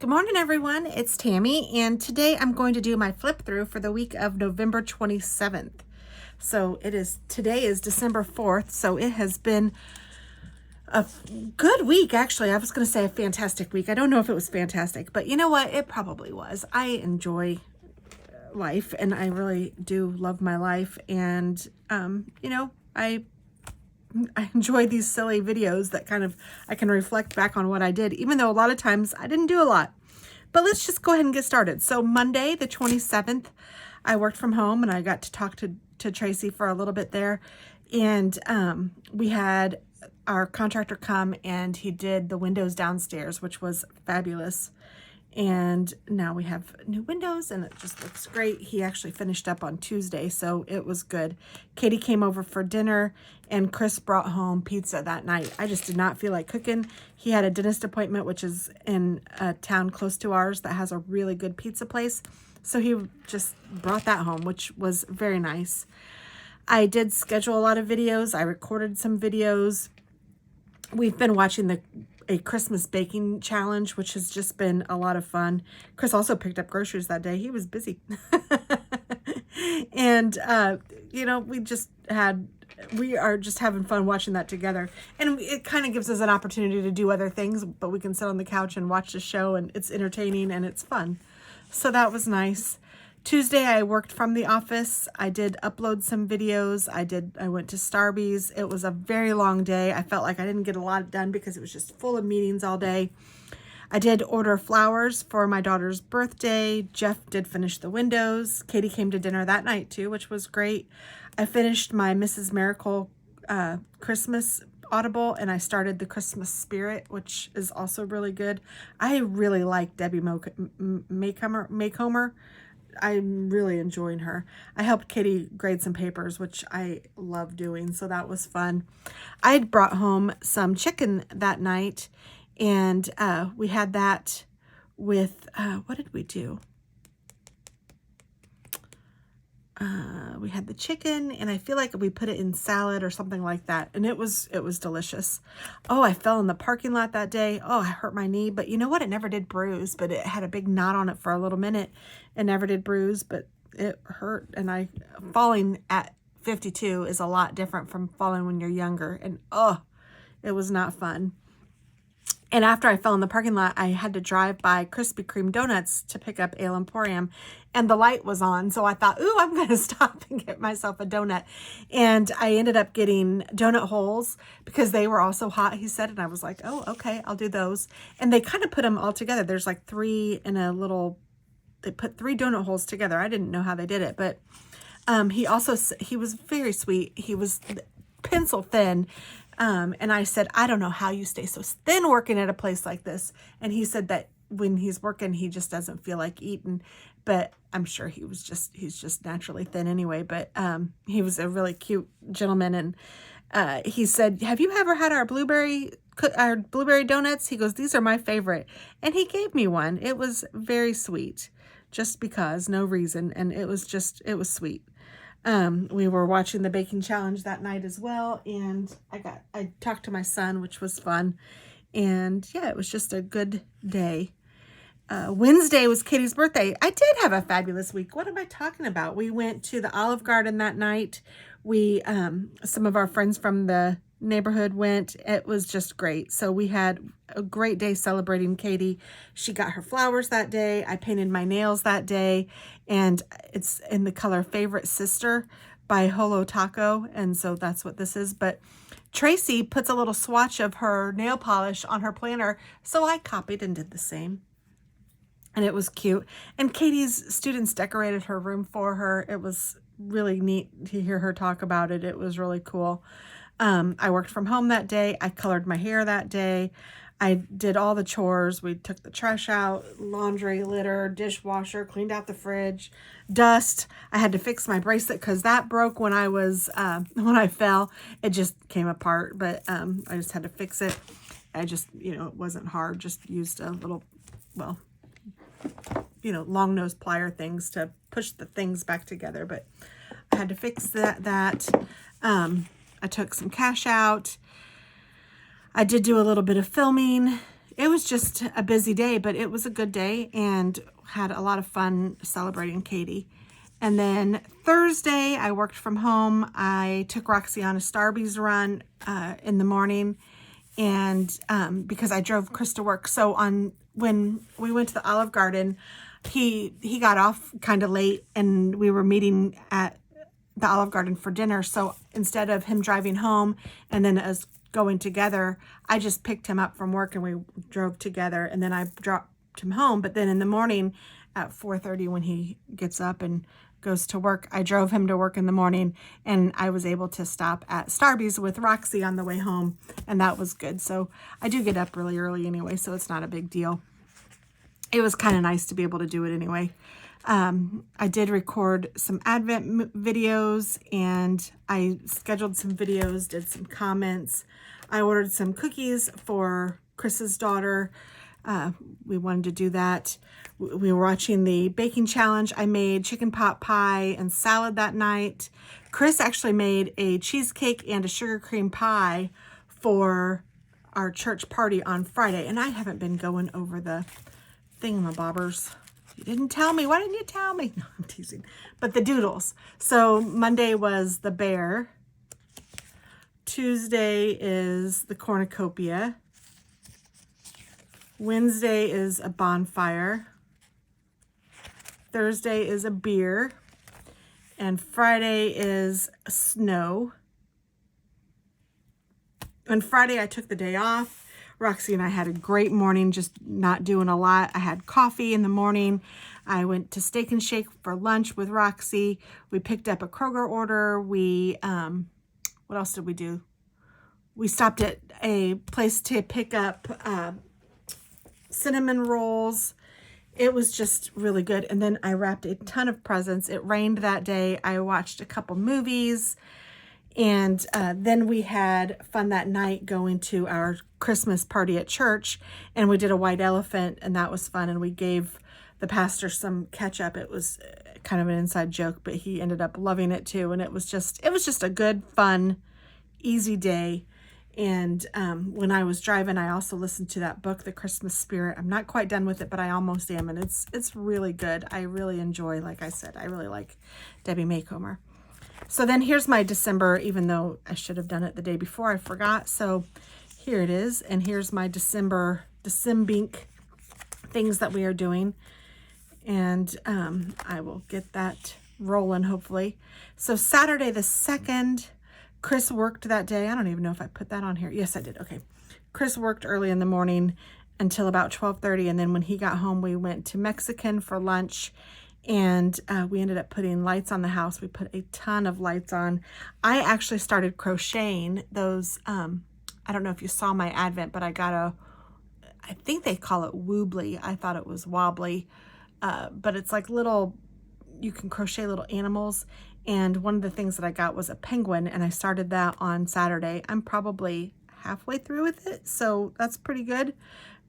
Good morning, everyone. It's Tammy, and today I'm going to do my flip through for the week of November 27th. So today is December 4th, so it has been a good week, actually. I was going to say a fantastic week. I don't know if it was fantastic, but you know what? It probably was. I enjoy life, and I really do love my life, and I enjoy these silly videos that I can reflect back on what I did, even though a lot of times I didn't do a lot. But let's just go ahead and get started. So Monday, the 27th, I worked from home and I got to talk to Tracy for a little bit there. And we had our contractor come and he did the windows downstairs, which was fabulous. And now we have new windows and it just looks great. He actually finished up on Tuesday, so it was good. Katie came over for dinner and Chris brought home pizza that night. I just did not feel like cooking. He had a dentist appointment, which is in a town close to ours that has a really good pizza place. So he just brought that home, which was very nice. I did schedule a lot of videos. I recorded some videos. We've been watching a Christmas baking challenge, which has just been a lot of fun. Chris also picked up groceries that day. He was busy. And, we are just having fun watching that together. And it kind of gives us an opportunity to do other things, but we can sit on the couch and watch the show, and it's entertaining and it's fun. So that was nice. Tuesday, I worked from the office. I did upload some videos. I went to Starbucks. It was a very long day. I felt like I didn't get a lot done because it was just full of meetings all day. I did order flowers for my daughter's birthday. Jeff did finish the windows. Katie came to dinner that night too, which was great. I finished my Mrs. Miracle Christmas Audible, and I started the Christmas Spirit, which is also really good. I really like Debbie Macomber. I'm really enjoying her. I helped Katie grade some papers, which I love doing, so that was fun. I had brought home some chicken that night, and we had that with, what did we do? We had the chicken, and I feel like we put it in salad or something like that, and it was delicious. Oh, I fell in the parking lot that day. Oh, I hurt my knee, but you know what? It never did bruise, but it had a big knot on it for a little minute. It never did bruise, but it hurt, and falling at 52 is a lot different from falling when you're younger, and it was not fun. And after I fell in the parking lot, I had to drive by Krispy Kreme Donuts to pick up Ale Emporium, and the light was on. So I thought, ooh, I'm going to stop and get myself a donut. And I ended up getting donut holes because they were also hot, he said. And I was like, oh, okay, I'll do those. And they kind of put them all together. There's like three in a little, they put 3 donut holes together. I didn't know how they did it, but he was very sweet. He was pencil thin. And I said, I don't know how you stay so thin working at a place like this. And he said that when he's working, he just doesn't feel like eating, but I'm sure he's just naturally thin anyway. But, he was a really cute gentleman. And, he said, have you ever had our blueberry donuts? He goes, these are my favorite. And he gave me one. It was very sweet, just because, no reason. And it was sweet. We were watching the baking challenge that night as well, and I talked to my son, which was fun, and yeah, it was just a good day. Wednesday was Katie's birthday. I did have a fabulous week. What am I talking about? We went to the Olive Garden that night. Some of our friends from the neighborhood went. It was just great. So we had a great day celebrating Katie. She got her flowers that day. I painted my nails that day, and it's in the color Favorite Sister by Holo Taco, and so that's what this is. But Tracy puts a little swatch of her nail polish on her planner, so I copied and did the same. And it was cute. And Katie's students decorated her room for her. It was really neat to hear her talk about it. It was really cool. I worked from home that day. I colored my hair that day. I did all the chores. We took the trash out, laundry, litter, dishwasher, cleaned out the fridge, dust. I had to fix my bracelet because that broke when when I fell. It just came apart, but I just had to fix it. It wasn't hard. Just used a little, long nose plier things to push the things back together. But I had to fix that. I took some cash out. I did do a little bit of filming it was just a busy day, but it was a good day and had a lot of fun celebrating Katie. And then Thursday, I worked from home. I took Roxy on a Starbucks run in the morning, and because I drove Chris to work. So when we went to the Olive Garden, he got off kind of late, and we were meeting at the Olive Garden for dinner. So instead of him driving home and then us going together, I just picked him up from work and we drove together, and then I dropped him home. But then in the morning at 4:30, when he gets up and goes to work, I drove him to work in the morning, and I was able to stop at Starbucks with Roxy on the way home, and that was good. So I do get up really early anyway, so it's not a big deal. It was kind of nice to be able to do it anyway. I did record some Advent videos, and I scheduled some videos, did some comments. I ordered some cookies for Chris's daughter. We wanted to do that. We were watching the baking challenge. I made chicken pot pie and salad that night. Chris actually made a cheesecake and a sugar cream pie for our church party on Friday, and I haven't been going over the thingamabobbers. You didn't tell me. Why didn't you tell me? No, I'm teasing. But the doodles. So Monday was the bear. Tuesday is the cornucopia. Wednesday is a bonfire. Thursday is a beer. And Friday is snow. On Friday, I took the day off. Roxy and I had a great morning, just not doing a lot. I had coffee in the morning. I went to Steak and Shake for lunch with Roxy. We picked up a Kroger order. We, what else did we do? We stopped at a place to pick up cinnamon rolls. It was just really good. And then I wrapped a ton of presents. It rained that day. I watched a couple movies. And then we had fun that night going to our Christmas party at church, and we did a white elephant, and that was fun. And we gave the pastor some ketchup. It was kind of an inside joke, but he ended up loving it too. And it was just a good, fun, easy day. And when I was driving, I also listened to that book, The Christmas Spirit. I'm not quite done with it, but I almost am, and it's really good. I really enjoy, like I said, I really like Debbie Maycomer. So then here's my December, even though I should have done it the day before, I forgot. So here it is. And here's my December things that we are doing. And I will get that rolling, hopefully. So Saturday the 2nd, Chris worked that day. I don't even know if I put that on here. Yes, I did. Okay. Chris worked early in the morning until about 12:30. And then when he got home, we went to Mexican for lunch. And we ended up putting lights on the house. We put a ton of lights on. I actually started crocheting those. I don't know if you saw my Advent, but I got I think they call it woobly. I thought it was wobbly. But it's like you can crochet little animals. And one of the things that I got was a penguin, and I started that on Saturday. I'm probably halfway through with it, so that's pretty good.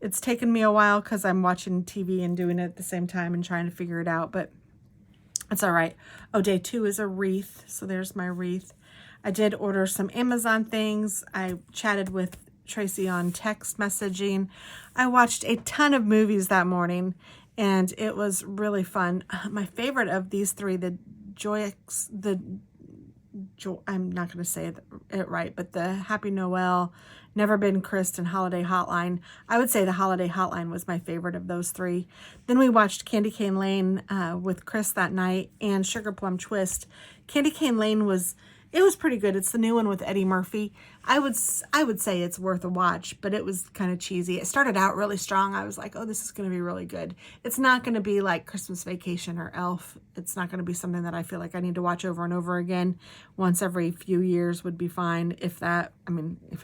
It's taken me a while because I'm watching TV and doing it at the same time and trying to figure it out, but it's all right. Oh, day 2 is a wreath, so there's my wreath. I did order some Amazon things. I chatted with Tracy on text messaging. I watched a ton of movies that morning, and it was really fun. My favorite of these three, I'm not going to say it right, but the Happy Noel, Never Been Kissed, and Holiday Hotline. I would say the Holiday Hotline was my favorite of those three. Then we watched Candy Cane Lane with Chris that night, and Sugar Plum Twist. Candy Cane Lane was pretty good. It's the new one with Eddie Murphy. I would say it's worth a watch, but it was kind of cheesy. It started out really strong. I was like, oh, this is going to be really good. It's not going to be like Christmas Vacation or Elf. It's not going to be something that I feel like I need to watch over and over again. Once every few years would be fine. If I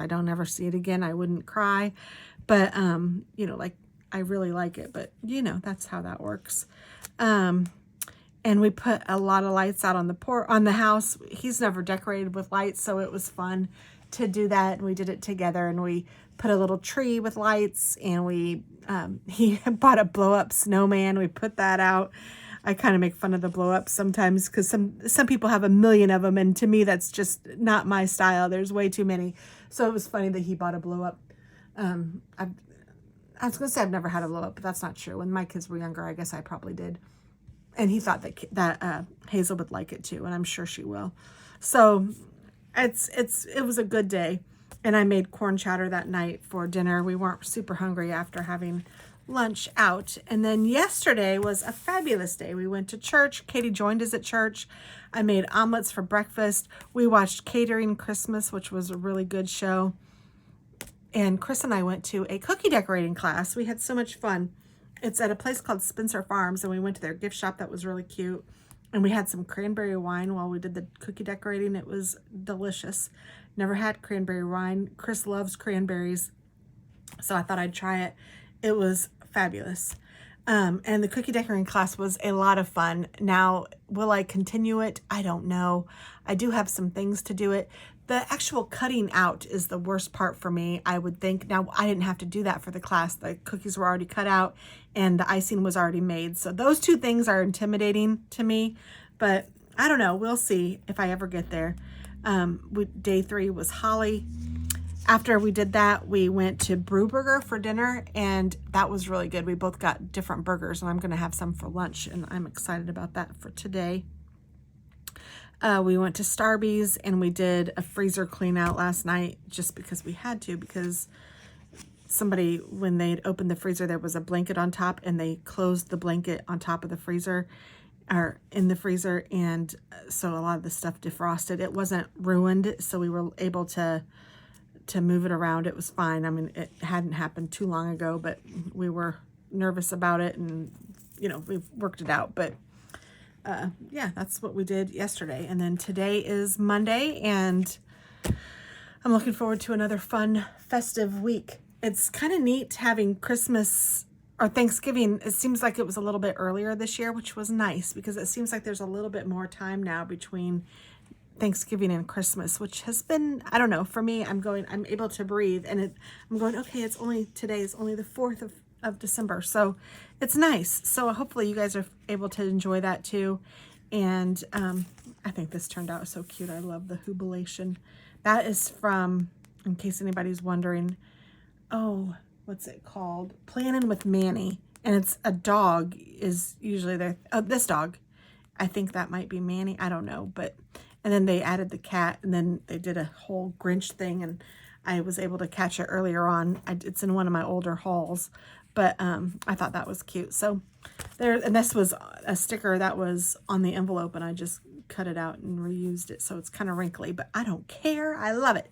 don't ever see it again, I wouldn't cry. But, I really like it, but that's how that works. And we put a lot of lights out on the house. He's never decorated with lights, so it was fun to do that. And we did it together, and we put a little tree with lights, and he bought a blow up snowman. We put that out. I kind of make fun of the blow up sometimes because some people have a million of them, and to me that's just not my style. There's way too many. So it was funny that he bought a blow up. I was going to say I've never had a blow up, but that's not true. When my kids were younger, I guess I probably did. And he thought that Hazel would like it too, and I'm sure she will. So it was a good day. And I made corn chowder that night for dinner. We weren't super hungry after having lunch out. And then yesterday was a fabulous day. We went to church. Katie joined us at church. I made omelets for breakfast. We watched Catering Christmas, which was a really good show. And Chris and I went to a cookie decorating class. We had so much fun. It's at a place called Spencer Farms, and we went to their gift shop. That was really cute. And we had some cranberry wine while we did the cookie decorating. It was delicious. Never had cranberry wine. Chris loves cranberries, so I thought I'd try it. It was fabulous. And the cookie decorating class was a lot of fun. Now, will I continue it? I don't know. I do have some things to do it. The actual cutting out is the worst part for me, I would think. Now, I didn't have to do that for the class. The cookies were already cut out and the icing was already made. So those two things are intimidating to me, but I don't know. We'll see if I ever get there. Day 3 was Holly. After we did that, we went to Brew Burger for dinner, and that was really good. We both got different burgers, and I'm going to have some for lunch, and I'm excited about that for today. We went to Starbucks, and we did a freezer clean out last night just because we had to, because somebody, when they'd opened the freezer, there was a blanket on top, and they closed the blanket on top of the freezer, or in the freezer, and so a lot of the stuff defrosted. It wasn't ruined, so we were able to move it around. It was fine. I mean, it hadn't happened too long ago, but we were nervous about it, and we've worked it out. But yeah, that's what we did yesterday. And then today is Monday, and I'm looking forward to another fun, festive week. It's kind of neat having Christmas or Thanksgiving. It seems like it was a little bit earlier this year, which was nice, because it seems like there's a little bit more time now between Thanksgiving and Christmas, which has been, I don't know, for me, I'm able to breathe, and I'm going, okay, today is only the 4th of December. So it's nice. So hopefully you guys are able to enjoy that too. And I think this turned out so cute. I love the Jubilation. That is from, in case anybody's wondering, what's it called? Planning with Manny. And it's a dog is usually there. Oh, this dog. I think that might be Manny. I don't know. And then they added the cat, and then they did a whole Grinch thing, and I was able to catch it earlier on. It's in one of my older hauls, but I thought that was cute. So and this was a sticker that was on the envelope, and I just cut it out and reused it. So it's kind of wrinkly, but I don't care. I love it.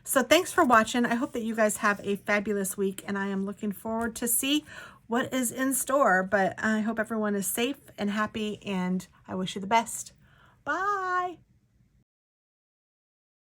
So thanks for watching. I hope that you guys have a fabulous week, and I am looking forward to see what is in store. But I hope everyone is safe and happy, and I wish you the best. Bye.